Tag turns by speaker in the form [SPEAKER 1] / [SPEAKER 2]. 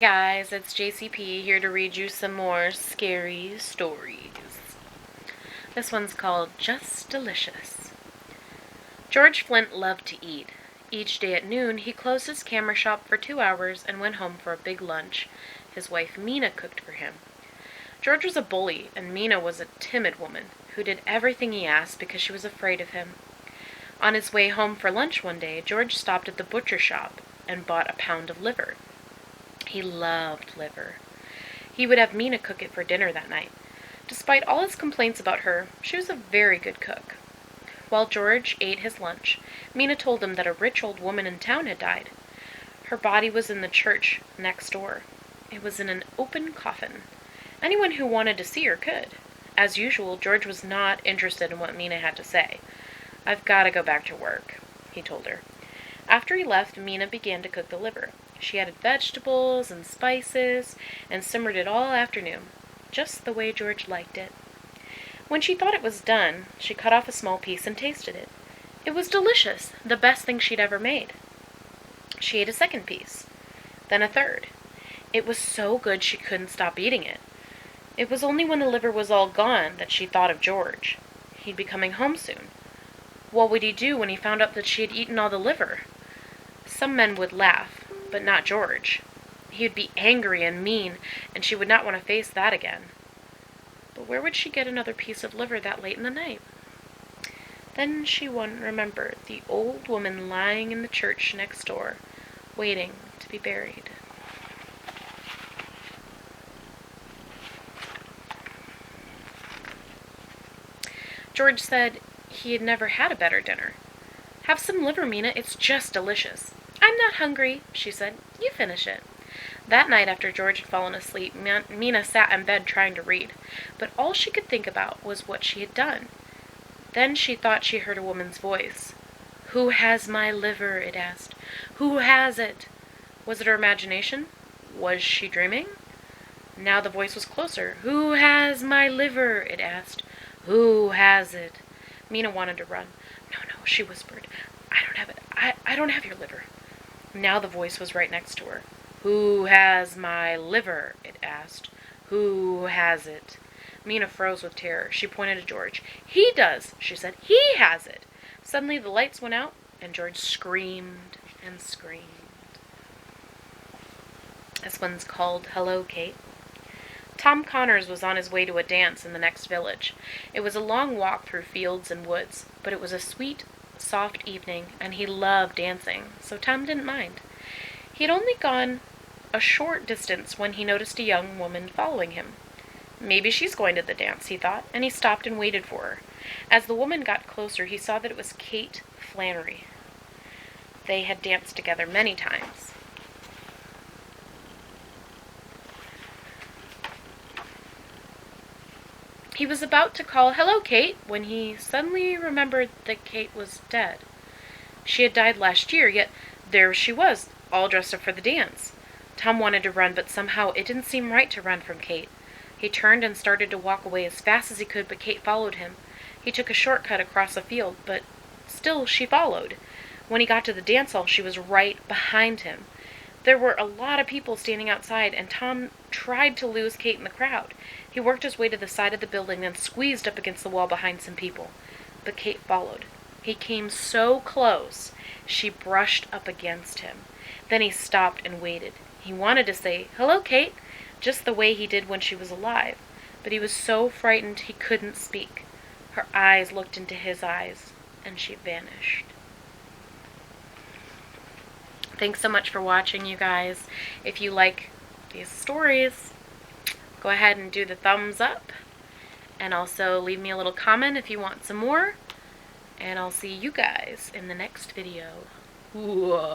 [SPEAKER 1] Guys, it's JCP here to read you some more scary stories. This one's called Just Delicious. George Flint loved to eat. Each day at noon, he closed his camera shop for 2 hours and went home for a big lunch. His wife Mina cooked for him. George was a bully, and Mina was a timid woman who did everything he asked because she was afraid of him. On his way home for lunch one day, George stopped at the butcher shop and bought a pound of liver. He loved liver. He would have Mina cook it for dinner that night. Despite all his complaints about her, she was a very good cook. While George ate his lunch, Mina told him that a rich old woman in town had died. Her body was in the church next door. It was in an open coffin. Anyone who wanted to see her could. As usual, George was not interested in what Mina had to say. "I've got to go back to work," he told her. After he left, Mina began to cook the liver. She added vegetables and spices and simmered it all afternoon, just the way George liked it. When she thought it was done, she cut off a small piece and tasted it. It was delicious, the best thing she'd ever made. She ate a second piece, then a third. It was so good she couldn't stop eating it. It was only when the liver was all gone that she thought of George. He'd be coming home soon. What would he do when he found out that she had eaten all the liver? Some men would laugh, but not George. He would be angry and mean, and she would not want to face that again. But where would she get another piece of liver that late in the night? Then she remembered the old woman lying in the church next door, waiting to be buried. George said he had never had a better dinner. "Have some liver, Mina. It's just delicious." "I'm not hungry," she said. "You finish it." That night, after George had fallen asleep, Mina sat in bed trying to read, but all she could think about was what she had done. Then she thought she heard a woman's voice. "Who has my liver?" it asked. "Who has it?" Was it her imagination? Was she dreaming? Now the voice was closer. "Who has my liver?" it asked. "Who has it?" Mina wanted to run. "No, no," she whispered. "I don't have it. I don't have your liver." Now the voice was right next to her. "Who has my liver?" it asked. "Who has it?" Mina froze with terror. She pointed to George. "He does," she said. "He has it." Suddenly the lights went out, and George screamed and screamed. This one's called Hello, Kate. Tom Connors was on his way to a dance in the next village. It was a long walk through fields and woods, but it was a sweet, soft evening, and he loved dancing, so Tom didn't mind. He had only gone a short distance when he noticed a young woman following him. Maybe she's going to the dance, he thought, and he stopped and waited for her. As the woman got closer, he saw that it was Kate Flannery. They had danced together many times. He was about to call, "Hello, Kate," when he suddenly remembered that Kate was dead. She had died last year, yet there she was, all dressed up for the dance. Tom wanted to run, but somehow it didn't seem right to run from Kate. He turned and started to walk away as fast as he could, but Kate followed him. He took a shortcut across a field, but still she followed. When he got to the dance hall, she was right behind him. There were a lot of people standing outside, and Tom tried to lose Kate in the crowd. He worked his way to the side of the building, then squeezed up against the wall behind some people. But Kate followed. He came so close, she brushed up against him. Then he stopped and waited. He wanted to say, "Hello, Kate," just the way he did when she was alive, but he was so frightened he couldn't speak. Her eyes looked into his eyes, and she vanished. Thanks so much for watching, you guys. If you like these stories, go ahead and do the thumbs up, and also leave me a little comment if you want some more, and I'll see you guys in the next video. Whoa.